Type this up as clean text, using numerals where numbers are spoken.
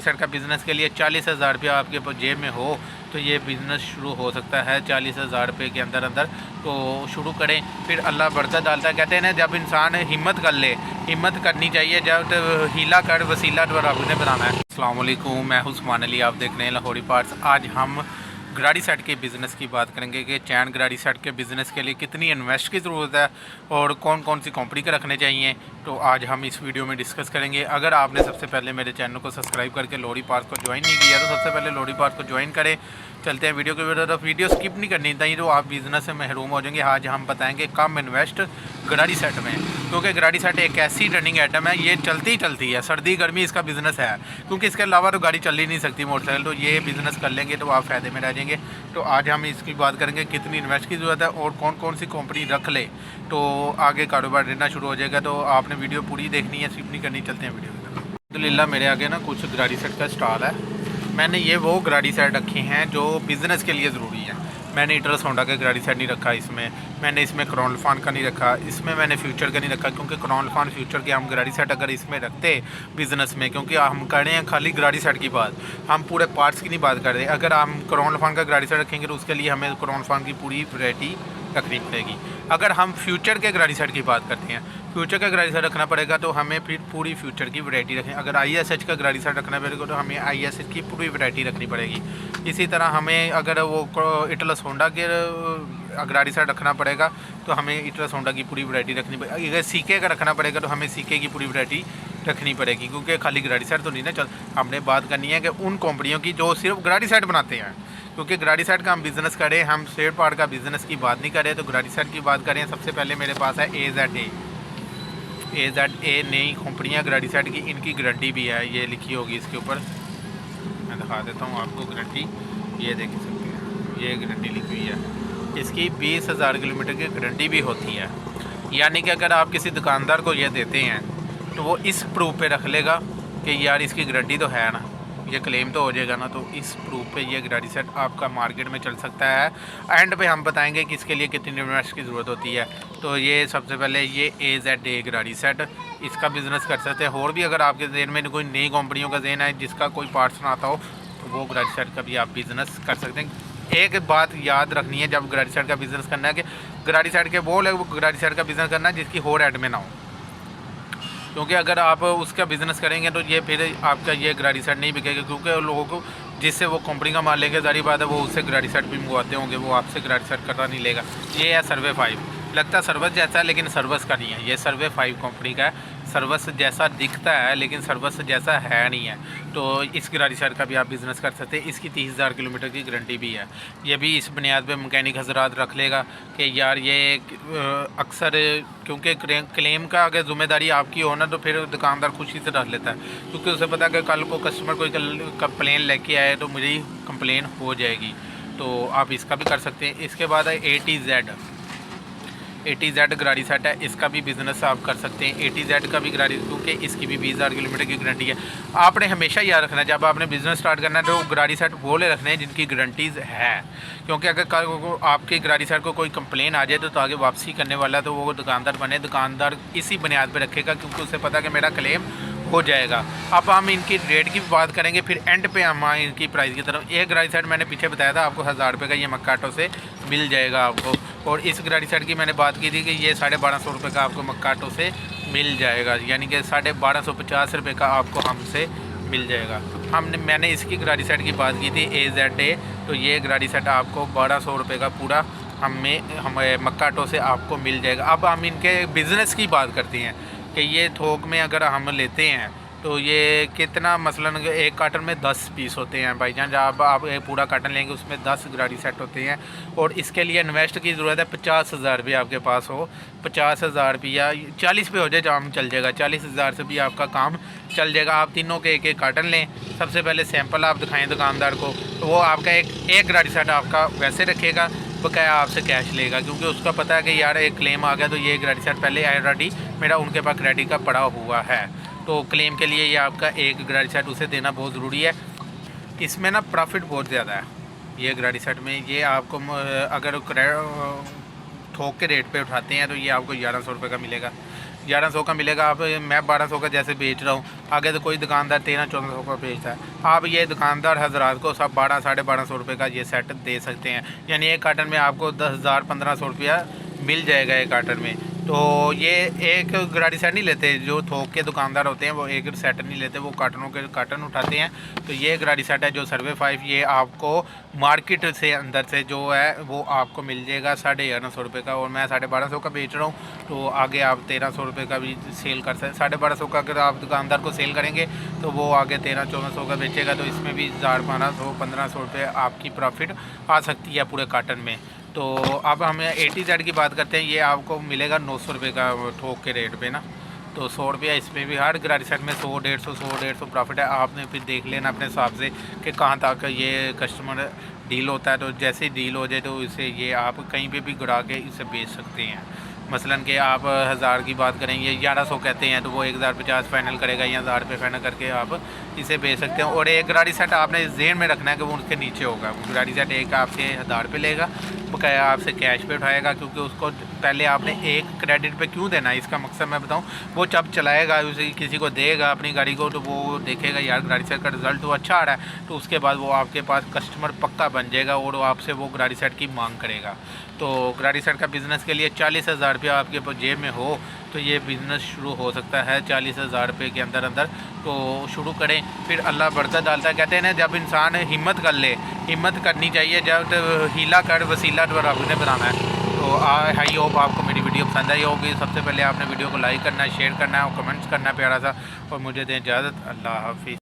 Set का business के लिए 40,000 रुपया आपके जेब में हो तो ये बिज़नेस शुरू हो सकता है। 40,000 रुपये के अंदर अंदर तो शुरू करें, फिर अल्लाह बरकत डालता है। कहते हैं ना, जब इंसान हिम्मत कर ले, हिम्मत करनी चाहिए, जब हीला कर वसीला तो रब ने बनाना है। अस्सलाम वालेकुम, मैं हूं उस्मान अली, आप देख रहे हैं लाहौरी पार्ट्स। आज हम गराड़ी सेट के बिज़नेस की बात करेंगे कि चैन गराड़ी सेट के बिज़नेस के लिए कितनी इन्वेस्ट की ज़रूरत है और कौन कौन सी कंपनी के रखने चाहिए, तो आज हम इस वीडियो में डिस्कस करेंगे। अगर आपने सबसे पहले मेरे चैनल को सब्सक्राइब करके लाहौरी पार्ट्स को ज्वाइन नहीं किया तो सबसे पहले लाहौरी पार्ट्स को ज्वाइन करें। चलते हैं वीडियो की तरफ। वीडियो स्किप नहीं करनी चाहिए तो आप बिज़नेस से महरूम हो जाएंगे। आज हम बताएंगे कम इन्वेस्ट गराड़ी सेट में, क्योंकि गराड़ी सेट एक ऐसी रनिंग आइटम है, ये चलती ही चलती है, सर्दी गर्मी इसका बिज़नेस है, क्योंकि इसके अलावा तो गाड़ी चल ही नहीं सकती मोटरसाइकिल। तो ये बिज़नेस कर लेंगे तो आप फ़ायदे में रह जाएंगे। तो आज हम इसकी बात करेंगे कितनी इन्वेस्ट की ज़रूरत है और कौन कौन सी कंपनी रख ले तो आगे कारोबार देना शुरू हो जाएगा। तो आपने वीडियो पूरी देखनी है, स्किप नहीं करनी। चलते हैं वीडियो की तरफ। अल्हम्दुलिल्लाह मेरे आगे ना कुछ गराड़ी सेट का स्टॉल है। मैंने ये वो गराड़ी सेट रखे हैं जो बिज़नेस के लिए ज़रूरी है। मैंने इटरस होंडा का गराड़ी सेट नहीं रखा इसमें, मैंने इसमें क्रॉनफान का नहीं रखा, इसमें मैंने फ्यूचर का नहीं रखा, क्योंकि क्रॉनफान फ्यूचर के हम गराड़ी सेट अगर इसमें रखते बिज़नेस में, क्योंकि हम कर रहे हैं खाली गराड़ी सेट की बात, हम पूरे पार्ट्स की नहीं बात कर रहे। अगर हम क्रॉनफान का गराड़ी सेट रखेंगे तो उसके लिए हमें क्रॉनफान की पूरी वैरायटी रखनी पड़ेगी। अगर हम फ्यूचर के गराड़ी सेट की बात करते हैं, फ्यूचर का गराड़ी सेट रखना पड़ेगा तो हमें फिर पूरी फ्यूचर की वैरायटी रखें। अगर ISH का गराड़ी सेट रखना पड़ेगा तो हमें ISH की पूरी वैरायटी रखनी पड़ेगी। इसी तरह हमें अगर वो इटलस होंडा के गराड़ी सेट रखना पड़ेगा तो हमें इटलस होंडा की पूरी वैरायटी रखनी पड़ेगी। अगर CK का रखना पड़ेगा तो हमें CK की पूरी वैरायटी रखनी पड़ेगी, क्योंकि खाली गराड़ी सेट तो नहीं ना चल। हमने बात करनी है कि उन कंपनियों की जो सिर्फ गराड़ी सेट बनाते हैं, क्योंकि गराड़ी सेट का हम बिज़नेस करें, हम स्पेयर पार्ट का बिज़नेस की बात नहीं करें तो गराड़ी सेट की बात करें। सबसे पहले मेरे पास है AZA नई कंपनियाँ गराड़ी सेट की, इनकी गारंटी भी है, ये लिखी होगी इसके ऊपर, मैं दिखा देता हूँ आपको गारंटी। ये देख सकते हैं, ये गारंटी लिखी हुई है। इसकी 20,000 किलोमीटर की गारंटी भी होती है, यानी कि अगर आप किसी दुकानदार को ये देते हैं तो वो इस प्रूफ पे रख लेगा कि यार इसकी गारंटी तो है ना, ये क्लेम तो हो जाएगा ना, तो इस प्रूफ पे ये गराड़ी सेट आपका मार्केट में चल सकता है। एंड पे हम बताएंगे कि इसके लिए कितनी इन्वेस्ट की ज़रूरत होती है। तो ये सबसे पहले ये AZA गराड़ी सेट, इसका बिज़नेस कर सकते हैं। और भी अगर आपके जहन में कोई नई कंपनियों का जहन है जिसका कोई पार्ट्स ना आता हो तो वो गराड़ी सेट का भी आप बिज़नेस कर सकते हैं। एक बात याद रखनी है जब गराड़ी सेट का बिज़नेस करना है कि गराड़ी सेट के वो गराड़ी सेट का बिज़नेस करना है जिसकी होर एड में ना हो, क्योंकि अगर आप उसका बिज़नेस करेंगे तो ये फिर आपका ये गराड़ी सेट नहीं बिकेगा, क्योंकि लोगों को जिससे वो कंपनी का माल लेंगे, जारी बात है वो उससे गराड़ी सेट भी मंगवाते होंगे, वो आपसे गराड़ी सेट करना नहीं लेगा। ये है सर्वे 5, लगता है सर्विस जैसा है लेकिन सर्विस का नहीं है। ये सर्वे 5 कंपनी का है, सर्विस जैसा दिखता है लेकिन सर्विस जैसा है नहीं है। तो इस गराड़ी सेट का भी आप बिज़नेस कर सकते हैं। इसकी 30,000 किलोमीटर की गारंटी भी है। ये भी इस बुनियाद पे मैकेनिक हजरात रख लेगा कि यार ये अक्सर, क्योंकि क्लेम का अगर ज़िम्मेदारी आपकी हो ना तो फिर दुकानदार खुशी से रख लेता है, क्योंकि उसे पता है कि कल को कस्टमर कोई कंप्लेन लेके आए तो मुझे कंप्लेन हो जाएगी। तो आप इसका भी कर सकते हैं। इसके बाद है ATZ गराड़ी सेट है, इसका भी बिज़नेस आप कर सकते हैं। ATZ का भी गराड़ी, क्योंकि इसकी भी 20,000 किलोमीटर की गारंटी है। आपने हमेशा याद रखना है जब आपने बिज़नेस स्टार्ट करना है तो गराड़ी सेट वो ले रखने हैं जिनकी गारंटीज़ है, क्योंकि अगर कल को आपकी गराड़ी सेट को कोई कंप्लेन आ जाए तो आगे वापसी करने वाला तो वो दुकानदार बने, दुकानदार इसी बुनियाद पर रखेगा, क्योंकि उसे पता कि मेरा क्लेम हो जाएगा। अब हम इनकी रेट की बात करेंगे, फिर एंड पे हम इनकी प्राइस की तरफ। एक गराड़ी सेट मैंने पीछे बताया था आपको 1,000 रुपये का, ये मक्काटो से मिल जाएगा आपको। और इस गराड़ी सेट की मैंने बात की थी कि ये 1250 रुपये का आपको मक्काटो से मिल जाएगा, यानी कि 1250 रुपये का आपको हमसे मिल जाएगा। मैंने इसकी गराड़ी सेट की बात की थी AZA, तो ये गराड़ी सेट आपको 1200 रुपये का पूरा हमें मक्काटो से आपको मिल जाएगा। अब हम इनके बिज़नेस की बात करते हैं कि ये थोक में अगर हम लेते हैं तो ये कितना, मसलन एक कार्टन में 10 पीस होते हैं भाईजान, जब आप एक पूरा कार्टन लेंगे उसमें 10 गराड़ी सेट होते हैं। और इसके लिए इन्वेस्ट की ज़रूरत है 50,000 रुपये आपके पास हो। 50,000 रुपया 40 पे हो जाए काम चल जाएगा, 40,000 से भी आपका काम चल जाएगा। आप तीनों के एक कार्टन लें, सबसे पहले सैंपल आप दिखाएँ दुकानदार को, तो वो आपका एक गराड़ी सेट आपका वैसे रखेगा, बकाया आपसे कैश लेगा, क्योंकि उसका पता है कि यार एक क्लेम आ गया तो ये गराड़ी सेट पहले ऑलरेडी मेरा उनके पास क्रेडिट का पड़ा हुआ है, तो क्लेम के लिए ये आपका एक गराड़ी सेट उसे देना बहुत ज़रूरी है। इसमें ना प्रॉफिट बहुत ज़्यादा है ये गराड़ी सेट में। ये आपको अगर थोक के रेट पे उठाते हैं तो ये आपको 1100 रुपये का मिलेगा। 1100 का मिलेगा। आप मैं 1200 का जैसे बेच रहा हूँ, आगे तो कोई दुकानदार 1300-1400 का बेचता है। आप ये दुकानदार हजरात को सब 1200-1250 रुपये का ये सेट दे सकते हैं, यानी एक कार्टन में आपको 10,000-1500 रुपया मिल जाएगा एक कार्टन में। तो ये एक गाड़ी सेट नहीं लेते, जो थोक के दुकानदार होते हैं वो एक सेट नहीं लेते, वो कार्टनों के कार्टन उठाते हैं। तो ये गाड़ी सेट है जो सर्वे 5, ये आपको मार्केट से अंदर से जो है वो आपको मिल जाएगा 1150 रुपये का, और मैं 1250 का बेच रहा हूँ। तो आगे आप 1300 रुपये का भी सेल कर सकते, 1250 का अगर आप दुकानदार को सेल करेंगे तो वो आगे 1300-1400 का बेचेगा, तो इसमें भी 1200-1500 रुपये आपकी प्रॉफिट आ सकती है पूरे कार्टन में। तो अब हम ATZ की बात करते हैं, ये आपको मिलेगा 900 रुपये का थोक के रेट पे ना। तो 100 रुपया इसमें भी, हर गाड़ी सेट में 100-150 प्रॉफिट है। आपने फिर देख लेना अपने हिसाब से कि कहाँ तक ये कस्टमर डील होता है। तो जैसे ही डील हो जाए तो इसे ये आप कहीं पे भी गिरा के इसे बेच सकते हैं। मसलन कि आप 1000 की बात करें, ये 1100 कहते हैं, तो वो 1050 फाइनल करेगा या 1000 रुपये फाइनल करके आप इसे बेच सकते हैं। और एक गाड़ी सेट आपने ज़हन में रखना है कि वो उसके नीचे होगा। गाड़ी सेट एक आपसे 1000 पे लेगा, बकाया आपसे कैश पे उठाएगा, क्योंकि उसको पहले आपने एक क्रेडिट पे क्यों देना है, इसका मकसद मैं बताऊं। वो जब चलाएगा, उसे किसी को देगा अपनी गाड़ी को, तो वो देखेगा यार गाड़ी सेट का रिज़ल्ट तो अच्छा आ रहा है, तो उसके बाद वो आपके पास कस्टमर पक्का बन जाएगा और वो आपसे वो गाड़ी सेट की मांग करेगा। तो गाड़ी सेट का बिज़नेस के लिए 40,000 रुपया आपके जेब में हो तो ये बिज़नेस शुरू हो सकता है 40,000 रुपये के अंदर अंदर। तो शुरू करें, फिर अल्लाह बढ़ता डालता है। कहते हैं ना, जब इंसान हिम्मत कर ले, हिम्मत करनी चाहिए, जब हीला कर वसीला तो रब ने बनाना है। तो आई होप आपको मेरी वीडियो पसंद आई होगी। सबसे पहले आपने वीडियो को लाइक करना है, शेयर करना है और कमेंट्स करना है प्यारा सा, और मुझे दें इजाज़त। अल्लाह हाफिज़।